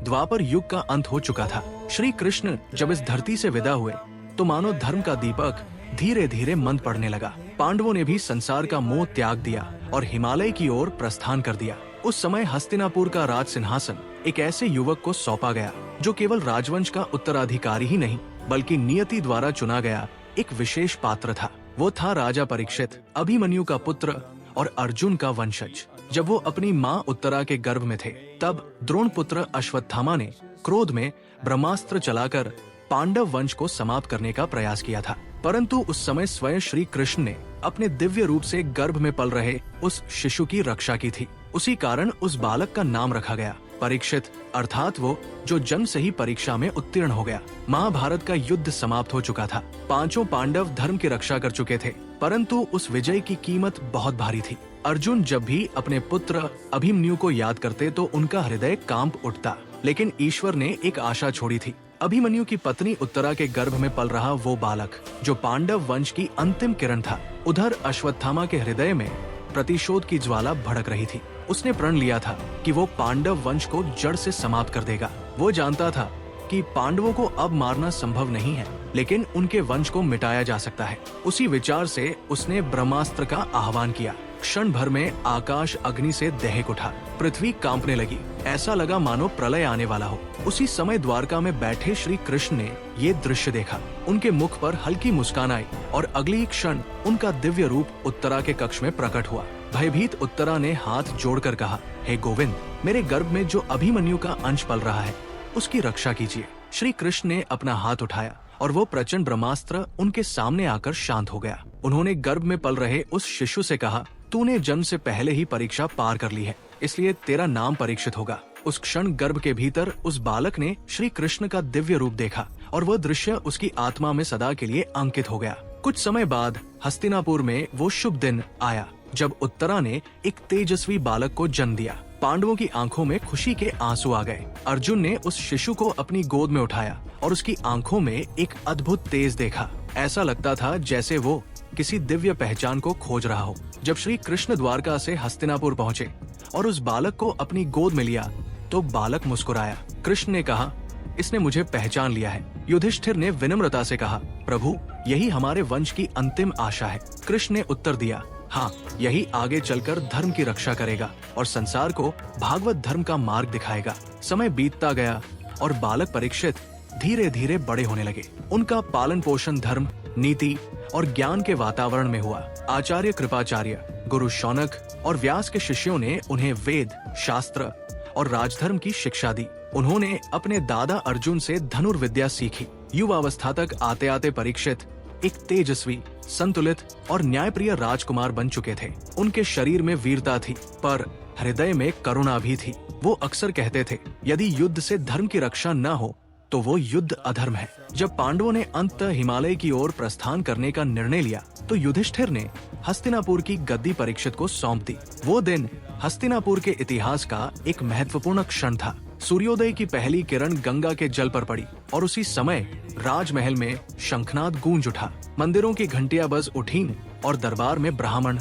द्वापर युग का अंत हो चुका था। श्री कृष्ण जब इस धरती से विदा हुए तो मानो धर्म का दीपक धीरे धीरे मंद पड़ने लगा। पांडवों ने भी संसार का मोह त्याग दिया और हिमालय की ओर प्रस्थान कर दिया। उस समय हस्तिनापुर का राज सिंहासन एक ऐसे युवक को सौंपा गया जो केवल राजवंश का उत्तराधिकारी ही नहीं बल्कि नियति द्वारा चुना गया एक विशेष पात्र था। वो था राजा परीक्षित, अभिमन्यु का पुत्र और अर्जुन का वंशज। जब वो अपनी माँ उत्तरा के गर्भ में थे तब द्रोण पुत्र अश्वत्थामा ने क्रोध में ब्रह्मास्त्र चलाकर पांडव वंश को समाप्त करने का प्रयास किया था। परंतु उस समय स्वयं श्री कृष्ण ने अपने दिव्य रूप से गर्भ में पल रहे उस शिशु की रक्षा की थी। उसी कारण उस बालक का नाम रखा गया परीक्षित, अर्थात वो जो जन्म से ही परीक्षा में उत्तीर्ण हो गया। महाभारत का युद्ध समाप्त हो चुका था। पांचों पांडव धर्म की रक्षा कर चुके थे, परंतु उस विजय की कीमत बहुत भारी थी। अर्जुन जब भी अपने पुत्र अभिमन्यु को याद करते तो उनका हृदय कांप उठता, लेकिन ईश्वर ने एक आशा छोड़ी थी। अभिमन्यु की पत्नी उत्तरा के गर्भ में पल रहा वो बालक जो पांडव वंश की अंतिम किरण था। उधर अश्वत्थामा के हृदय में प्रतिशोध की ज्वाला भड़क रही थी। उसने प्रण लिया था कि वो पांडव वंश को जड़ से समाप्त कर देगा। वो जानता था कि पांडवों को अब मारना संभव नहीं है, लेकिन उनके वंश को मिटाया जा सकता है। उसी विचार से उसने ब्रह्मास्त्र का आह्वान किया। क्षण भर में आकाश अग्नि से दहक उठा, पृथ्वी कांपने लगी। ऐसा लगा मानो प्रलय आने वाला हो। उसी समय द्वारका में बैठे श्री कृष्ण ने ये दृश्य देखा। उनके मुख पर हल्की मुस्कान आई और अगली क्षण उनका दिव्य रूप उत्तरा के कक्ष में प्रकट हुआ। भयभीत उत्तरा ने हाथ जोड़कर कहा, हे गोविंद, मेरे गर्भ में जो अभिमन्यु का अंश पल रहा है उसकी रक्षा कीजिए। श्री कृष्ण ने अपना हाथ उठाया और वो प्रचंड ब्रह्मास्त्र उनके सामने आकर शांत हो गया। उन्होंने गर्भ में पल रहे उस शिशु से कहा, तूने जन्म से पहले ही परीक्षा पार कर ली है, इसलिए तेरा नाम परीक्षित होगा। उस क्षण गर्भ के भीतर उस बालक ने श्री कृष्ण का दिव्य रूप देखा और वह दृश्य उसकी आत्मा में सदा के लिए अंकित हो गया। कुछ समय बाद हस्तिनापुर में वो शुभ दिन आया जब उत्तरा ने एक तेजस्वी बालक को जन्म दिया। पांडवों की आंखों में खुशी के आंसू आ गए। अर्जुन ने उस शिशु को अपनी गोद में उठाया और उसकी आंखों में एक अद्भुत तेज देखा। ऐसा लगता था जैसे वो किसी दिव्य पहचान को खोज रहा हो। जब श्री कृष्ण द्वारका से हस्तिनापुर पहुँचे और उस बालक को अपनी गोद में लिया तो बालक मुस्कुराया। कृष्ण ने कहा, इसने मुझे पहचान लिया है। युधिष्ठिर ने विनम्रता से कहा, प्रभु, यही हमारे वंश की अंतिम आशा है। कृष्ण ने उत्तर दिया, हाँ, यही आगे चलकर धर्म की रक्षा करेगा और संसार को भागवत धर्म का मार्ग दिखाएगा। समय बीतता गया और बालक परीक्षित धीरे धीरे बड़े होने लगे। उनका पालन पोषण धर्म, नीति और ज्ञान के वातावरण में हुआ। आचार्य कृपाचार्य, गुरु शौनक और व्यास के शिष्यों ने उन्हें वेद, शास्त्र और राजधर्म की शिक्षा दी। उन्होंने अपने दादा अर्जुन से धनुर्विद्या सीखी। युवावस्था तक आते आते परीक्षित एक तेजस्वी, संतुलित और न्यायप्रिय राजकुमार बन चुके थे। उनके शरीर में वीरता थी पर हृदय में करुणा भी थी। वो अक्सर कहते थे, यदि युद्ध से धर्म की रक्षा न हो तो वो युद्ध अधर्म है। जब पांडवों ने अंत हिमालय की ओर प्रस्थान करने का निर्णय लिया तो युधिष्ठिर ने हस्तिनापुर की गद्दी परीक्षित को सौंप दी। वो दिन हस्तिनापुर के इतिहास का एक महत्वपूर्ण क्षण था। सूर्योदय की पहली किरण गंगा के जल पर पड़ी और उसी समय राजमहल में शंखनाद गूंज उठा। मंदिरों की घंटियां बज उठी और दरबार में ब्राह्मण,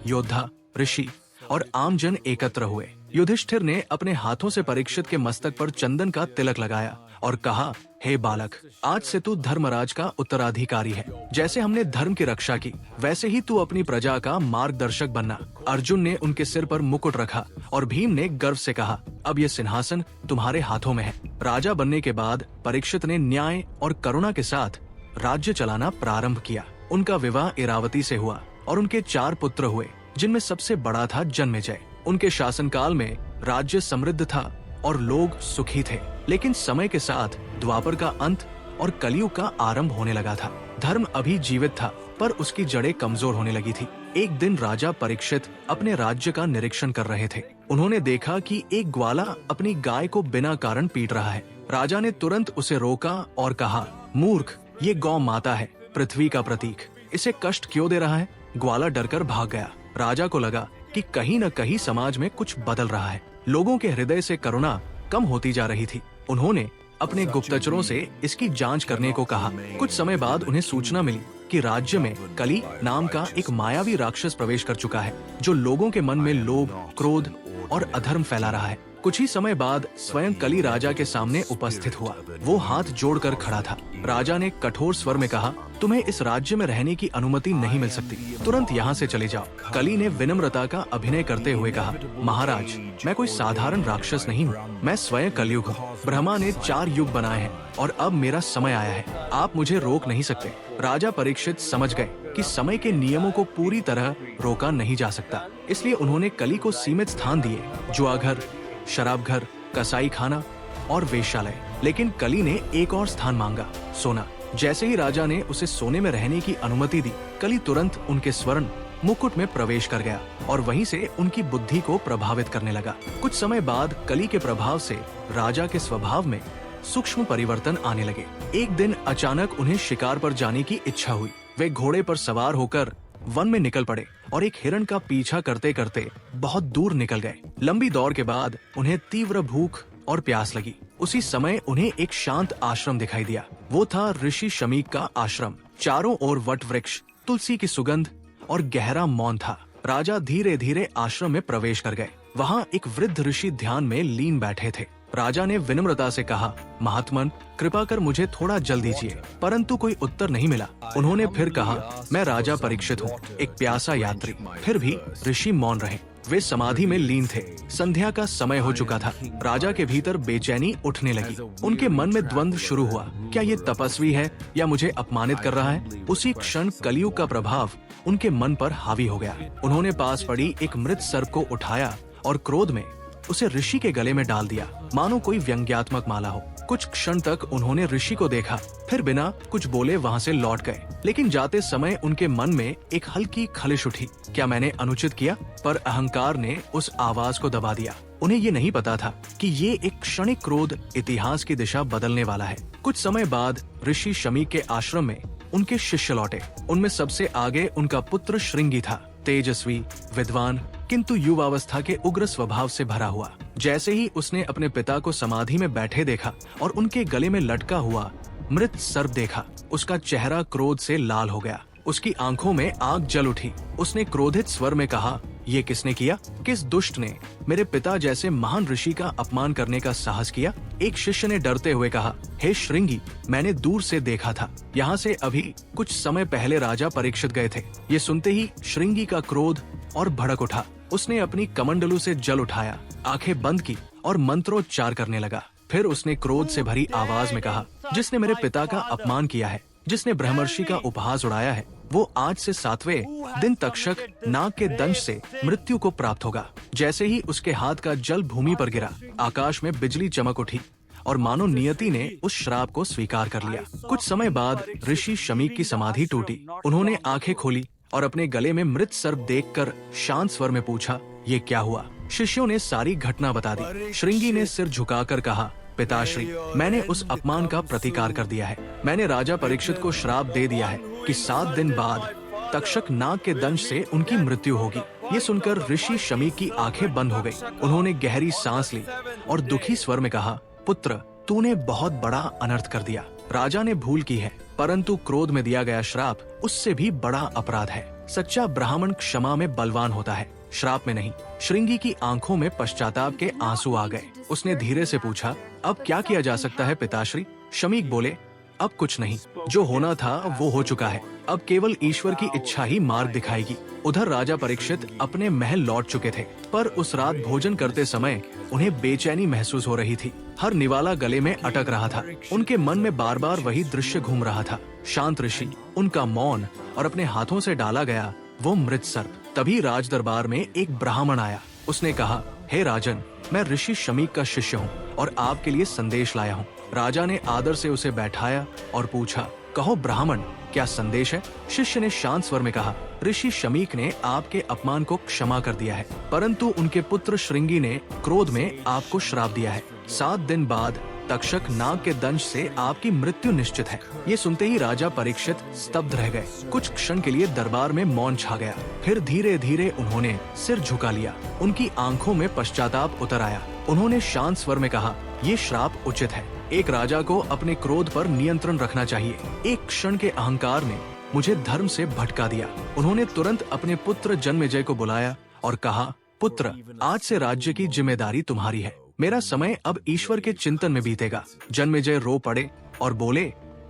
योद्धा, ऋषि और आमजन एकत्र हुए। युधिष्ठिर ने अपने हाथों से परीक्षित के मस्तक पर चंदन का तिलक लगाया और कहा, हे बालक, आज से तू धर्मराज का उत्तराधिकारी है। जैसे हमने धर्म की रक्षा की वैसे ही तू अपनी प्रजा का मार्गदर्शक बनना। अर्जुन ने उनके सिर पर मुकुट रखा और भीम ने गर्व से कहा, अब यह सिंहासन तुम्हारे हाथों में है। राजा बनने के बाद परीक्षित ने न्याय और करुणा के साथ राज्य चलाना प्रारंभ किया। उनका विवाह इरावती से हुआ और उनके 4 पुत्र हुए, जिनमें सबसे बड़ा था जन्मेजय। उनके शासनकाल में राज्य समृद्ध था और लोग सुखी थे। लेकिन समय के साथ द्वापर का अंत और कलयुग का आरंभ होने लगा था। धर्म अभी जीवित था पर उसकी जड़ें कमजोर होने लगी थी। एक दिन राजा परीक्षित अपने राज्य का निरीक्षण कर रहे थे। उन्होंने देखा कि एक ग्वाला अपनी गाय को बिना कारण पीट रहा है। राजा ने तुरंत उसे रोका और कहा, मूर्ख, ये गौ माता है, पृथ्वी का प्रतीक, इसे कष्ट क्यों दे रहा है? ग्वाला डरकर भाग गया। राजा को लगा कि कहीं न कहीं समाज में कुछ बदल रहा है। लोगों के हृदय से करुणा कम होती जा रही थी। उन्होंने अपने गुप्तचरों से इसकी जांच करने को कहा। कुछ समय बाद उन्हें सूचना मिली कि राज्य में कली नाम का एक मायावी राक्षस प्रवेश कर चुका है, जो लोगों के मन में लोभ, क्रोध और अधर्म फैला रहा है। कुछ ही समय बाद स्वयं कली राजा के सामने उपस्थित हुआ। वो हाथ जोड़कर खड़ा था। राजा ने कठोर स्वर में कहा, तुम्हें इस राज्य में रहने की अनुमति नहीं मिल सकती, तुरंत यहाँ से चले जाओ। कली ने विनम्रता का अभिनय करते हुए कहा, महाराज, मैं कोई साधारण राक्षस नहीं हूँ, मैं स्वयं कलयुग हूँ। ब्रह्मा ने 4 युग बनाए हैं और अब मेरा समय आया है, आप मुझे रोक नहीं सकते। राजा परीक्षित समझ गए कि समय के नियमों को पूरी तरह रोका नहीं जा सकता, इसलिए उन्होंने कली को सीमित स्थान दिए, जुआघर, शराब घर, कसाई खाना और वेश्यालय। लेकिन कली ने एक और स्थान मांगा, सोना। जैसे ही राजा ने उसे सोने में रहने की अनुमति दी, कली तुरंत उनके स्वर्ण मुकुट में प्रवेश कर गया और वहीं से उनकी बुद्धि को प्रभावित करने लगा। कुछ समय बाद कली के प्रभाव से राजा के स्वभाव में सूक्ष्म परिवर्तन आने लगे। एक दिन अचानक उन्हें शिकार पर जाने की इच्छा हुई। वे घोड़े पर सवार होकर वन में निकल पड़े और एक हिरण का पीछा करते करते बहुत दूर निकल गए। लंबी दौड़ के बाद उन्हें तीव्र भूख और प्यास लगी। उसी समय उन्हें एक शांत आश्रम दिखाई दिया। वो था ऋषि शमीक का आश्रम। चारों ओर वट वृक्ष, तुलसी की सुगंध और गहरा मौन था। राजा धीरे धीरे आश्रम में प्रवेश कर गए। वहाँ एक वृद्ध ऋषि ध्यान में लीन बैठे थे। राजा ने विनम्रता से कहा, महात्मन, कृपा कर मुझे थोड़ा जल दीजिए। परंतु कोई उत्तर नहीं मिला। उन्होंने फिर कहा, मैं राजा परीक्षित हूँ, एक प्यासा यात्री। फिर भी ऋषि मौन रहे। वे समाधि में लीन थे। संध्या का समय हो चुका था। राजा के भीतर बेचैनी उठने लगी। उनके मन में द्वंद्व शुरू हुआ, क्या ये तपस्वी है या मुझे अपमानित कर रहा है? उसी क्षण कलियुग का प्रभाव उनके मन पर हावी हो गया। उन्होंने पास पड़ी एक मृत सर्प को उठाया और क्रोध में उसे ऋषि के गले में डाल दिया, मानो कोई व्यंग्यात्मक माला हो। कुछ क्षण तक उन्होंने ऋषि को देखा, फिर बिना कुछ बोले वहाँ से लौट गए। लेकिन जाते समय उनके मन में एक हल्की खलिश उठी, क्या मैंने अनुचित किया? पर अहंकार ने उस आवाज को दबा दिया। उन्हें ये नहीं पता था कि ये एक क्षणिक क्रोध इतिहास की दिशा बदलने वाला है। कुछ समय बाद ऋषि शमीक के आश्रम में उनके शिष्य लौटे। उनमें सबसे आगे उनका पुत्र श्रृंगी था, तेजस्वी, विद्वान, किंतु युवावस्था के उग्र स्वभाव से भरा हुआ। जैसे ही उसने अपने पिता को समाधि में बैठे देखा और उनके गले में लटका हुआ मृत सर्प देखा, उसका चेहरा क्रोध से लाल हो गया। उसकी आंखों में आग जल उठी। उसने क्रोधित स्वर में कहा, ये किसने किया? किस दुष्ट ने मेरे पिता जैसे महान ऋषि का अपमान करने का साहस किया? एक शिष्य ने डरते हुए कहा, हे श्रृंगी, मैंने दूर से देखा था। यहाँ से अभी कुछ समय पहले राजा परीक्षित गए थे। ये सुनते ही श्रृंगी का क्रोध और भड़क उठा। उसने अपनी कमंडलू से जल उठाया, आंखें बंद की और मंत्रोच्चार करने लगा। फिर उसने क्रोध से भरी आवाज में कहा, जिसने मेरे पिता का अपमान किया है, जिसने ब्रह्मर्षि का उपहास उड़ाया है, वो आज से 7वें दिन तक्षक नाग के दंश से मृत्यु को प्राप्त होगा। जैसे ही उसके हाथ का जल भूमि पर गिरा, आकाश में बिजली चमक उठी और मानो नियति ने उस श्राप को स्वीकार कर लिया। कुछ समय बाद ऋषि शमीक की समाधि टूटी। उन्होंने आंखें खोली और अपने गले में मृत सर्प देखकर शांत स्वर में पूछा, ये क्या हुआ? शिष्यों ने सारी घटना बता दी। श्रृंगी ने सिर झुकाकर कहा, पिताश्री, मैंने उस अपमान का प्रतिकार कर दिया है। मैंने राजा परीक्षित को श्राप दे दिया है कि 7 दिन बाद तक्षक नाग के दंश से उनकी मृत्यु होगी। ये सुनकर ऋषि शमीक की आंखें बंद हो गई। उन्होंने गहरी सांस ली और दुखी स्वर में कहा, पुत्र, तूने बहुत बड़ा अनर्थ कर दिया। राजा ने भूल की है, परंतु क्रोध में दिया गया श्राप उससे भी बड़ा अपराध है। सच्चा ब्राह्मण क्षमा में बलवान होता है, श्राप में नहीं। श्रृंगी की आंखों में पश्चाताप के आंसू आ गए। उसने धीरे से पूछा, अब क्या किया जा सकता है पिताश्री? शमीक बोले, अब कुछ नहीं, जो होना था वो हो चुका है। अब केवल ईश्वर की इच्छा ही मार्ग दिखाएगी। उधर राजा परीक्षित अपने महल लौट चुके थे, पर उस रात भोजन करते समय उन्हें बेचैनी महसूस हो रही थी। हर निवाला गले में अटक रहा था। उनके मन में बार बार वही दृश्य घूम रहा था, शांत ऋषि, उनका मौन और अपने हाथों से डाला गया वो मृत सर्प। तभी राज दरबार में एक ब्राह्मण आया। उसने कहा, हे राजन, मैं ऋषि शमीक का शिष्य हूँ और आपके लिए संदेश लाया हूँ। राजा ने आदर से उसे बैठाया और पूछा, कहो ब्राह्मण, क्या संदेश है? शिष्य ने शांत स्वर में कहा, ऋषि शमीक ने आपके अपमान को क्षमा कर दिया है, परंतु उनके पुत्र श्रृंगी ने क्रोध में आपको श्राप दिया है। 7 दिन बाद तक्षक नाग के दंश से आपकी मृत्यु निश्चित है। ये सुनते ही राजा परीक्षित स्तब्ध रह गए। कुछ क्षण के लिए दरबार में मौन छा गया। फिर धीरे धीरे उन्होंने सिर झुका लिया। उनकी आंखों में पश्चाताप उतर आया। उन्होंने शांत स्वर में कहा, ये श्राप उचित है। एक राजा को अपने क्रोध पर नियंत्रण रखना चाहिए। एक क्षण के अहंकार ने मुझे धर्म से भटका दिया। उन्होंने तुरंत अपने पुत्र जन्मेजय को बुलाया और कहा, पुत्र, आज से राज्य की जिम्मेदारी तुम्हारी है। मेरा समय अब ईश्वर के चिंतन में बीतेगा। जन्मेजय रो पड़े और बोले,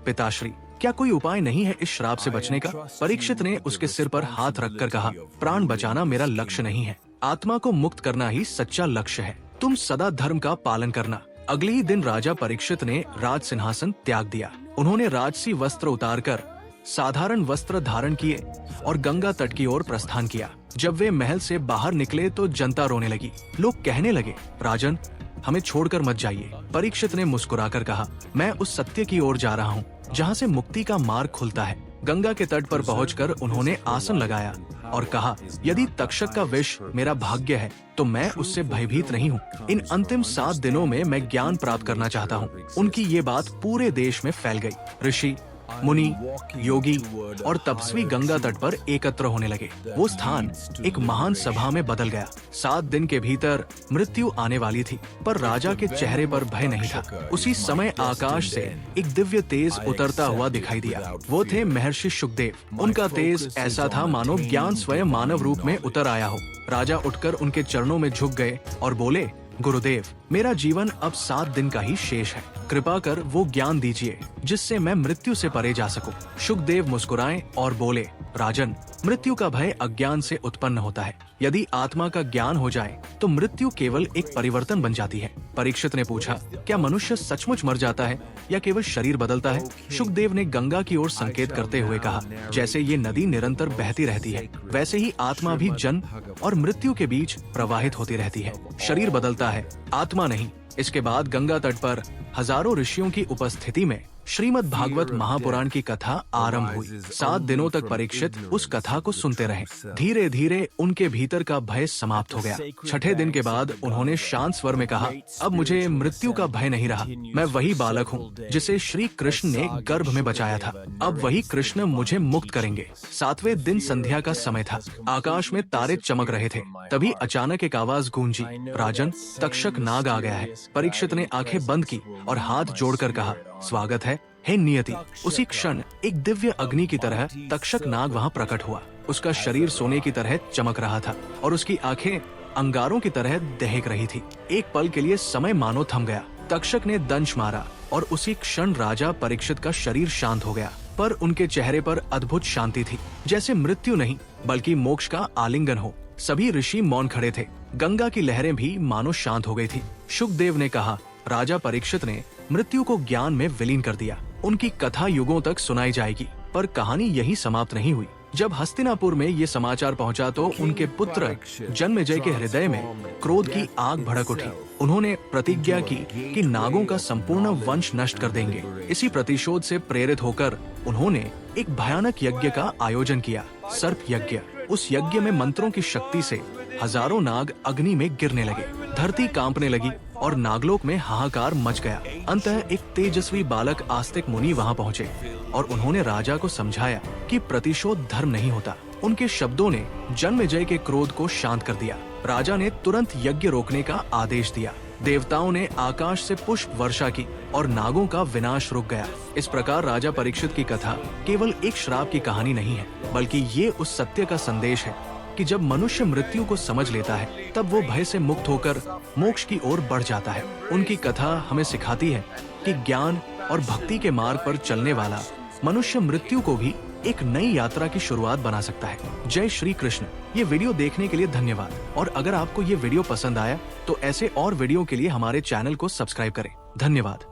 पिताश्री, क्या कोई उपाय नहीं है इस श्राप से बचने का? परीक्षित ने उसके सिर पर हाथ रखकर कहा, प्राण बचाना मेरा लक्ष्य नहीं है, आत्मा को मुक्त करना ही सच्चा लक्ष्य है। तुम सदा धर्म का पालन करना। अगले ही दिन राजा परीक्षित ने राज सिंहासन त्याग दिया। उन्होंने राजसी वस्त्र उतारकर साधारण वस्त्र धारण किए और गंगा तट की ओर प्रस्थान किया। जब वे महल से बाहर निकले तो जनता रोने लगी। लोग कहने लगे, राजन, हमें छोड़कर मत जाइए। परीक्षित ने मुस्कुराकर कहा, मैं उस सत्य की ओर जा रहा हूँ जहाँ से मुक्ति का मार्ग खुलता है। गंगा के तट पर पहुंचकर उन्होंने आसन लगाया और कहा, यदि तक्षक का विष मेरा भाग्य है तो मैं उससे भयभीत नहीं हूँ। इन अंतिम 7 दिनों में मैं ज्ञान प्राप्त करना चाहता हूँ। उनकी ये बात पूरे देश में फैल गई। ऋषि, मुनि, योगी और तपस्वी गंगा तट पर एकत्र होने लगे। वो स्थान एक महान सभा में बदल गया। 7 दिन के भीतर मृत्यु आने वाली थी, पर राजा के चेहरे पर भय नहीं था। उसी समय आकाश से एक दिव्य तेज उतरता हुआ दिखाई दिया। वो थे महर्षि शुकदेव। उनका तेज ऐसा था मानो ज्ञान स्वयं मानव रूप में उतर आया हो। राजा उठकर उनके चरणों में झुक गए और बोले, गुरुदेव, मेरा जीवन अब 7 दिन का ही शेष है। कृपा कर वो ज्ञान दीजिए जिससे मैं मृत्यु से परे जा सकूं। शुकदेव मुस्कुराए और बोले, राजन, मृत्यु का भय अज्ञान से उत्पन्न होता है। यदि आत्मा का ज्ञान हो जाए तो मृत्यु केवल एक परिवर्तन बन जाती है। परीक्षित ने पूछा, क्या मनुष्य सचमुच मर जाता है या केवल शरीर बदलता है? शुकदेव ने गंगा की ओर संकेत करते हुए कहा, जैसे ये नदी निरंतर बहती रहती है, वैसे ही आत्मा भी जन्म और मृत्यु के बीच प्रवाहित होती रहती है। शरीर बदलता है, आत्मा नहीं। इसके बाद गंगा तट पर हजारों ऋषियों की उपस्थिति में श्रीमद् भागवत महापुराण की कथा आरंभ हुई। 7 दिनों तक परीक्षित उस कथा को सुनते रहे। धीरे धीरे उनके भीतर का भय समाप्त हो गया। 6ठे दिन के बाद उन्होंने शांत स्वर में कहा, अब मुझे मृत्यु का भय नहीं रहा। मैं वही बालक हूँ जिसे श्री कृष्ण ने गर्भ में बचाया था। अब वही कृष्ण मुझे मुक्त करेंगे। 7वें दिन संध्या का समय था। आकाश में तारे चमक रहे थे। तभी अचानक एक आवाज गूंजी, राजन, तक्षक नाग आ गया है। परीक्षित ने आंखें बंद की और हाथ जोड़कर कहा, स्वागत है हे नियति। उसी क्षण एक दिव्य अग्नि की तरह तक्षक नाग वहाँ प्रकट हुआ। उसका शरीर सोने की तरह चमक रहा था और उसकी आंखें अंगारों की तरह दहक रही थी। एक पल के लिए समय मानो थम गया। तक्षक ने दंश मारा और उसी क्षण राजा परीक्षित का शरीर शांत हो गया, पर उनके चेहरे पर अद्भुत शांति थी, जैसे मृत्यु नहीं बल्कि मोक्ष का आलिंगन हो। सभी ऋषि मौन खड़े थे। गंगा की लहरें भी मानो शांत हो गई थी। शुकदेव ने कहा, राजा परीक्षित ने मृत्यु को ज्ञान में विलीन कर दिया। उनकी कथा युगों तक सुनाई जाएगी। पर कहानी यही समाप्त नहीं हुई। जब हस्तिनापुर में ये समाचार पहुंचा तो उनके पुत्र जन्मेजय के हृदय में क्रोध की आग भड़क उठी। उन्होंने प्रतिज्ञा की कि नागों का संपूर्ण वंश नष्ट कर देंगे। इसी प्रतिशोध से प्रेरित होकर उन्होंने एक भयानक यज्ञ का आयोजन किया, सर्प यज्ञ। उस यज्ञ में मंत्रों की शक्ति से हजारों नाग अग्नि में गिरने लगे। धरती कांपने लगी और नागलोक में हाहाकार मच गया। अंततः एक तेजस्वी बालक आस्तिक मुनि वहां पहुंचे और उन्होंने राजा को समझाया कि प्रतिशोध धर्म नहीं होता। उनके शब्दों ने जन्मेजय के क्रोध को शांत कर दिया। राजा ने तुरंत यज्ञ रोकने का आदेश दिया। देवताओं ने आकाश से पुष्प वर्षा की और नागों का विनाश रुक गया। इस प्रकार राजा परीक्षित की कथा केवल एक श्राप की कहानी नहीं है, बल्कि ये उस सत्य का संदेश है कि जब मनुष्य मृत्यु को समझ लेता है तब वो भय से मुक्त होकर मोक्ष की ओर बढ़ जाता है। उनकी कथा हमें सिखाती है कि ज्ञान और भक्ति के मार्ग पर चलने वाला मनुष्य मृत्यु को भी एक नई यात्रा की शुरुआत बना सकता है। जय श्री कृष्ण। ये वीडियो देखने के लिए धन्यवाद। और अगर आपको ये वीडियो पसंद आया तो ऐसे और वीडियो के लिए हमारे चैनल को सब्सक्राइब करें। धन्यवाद।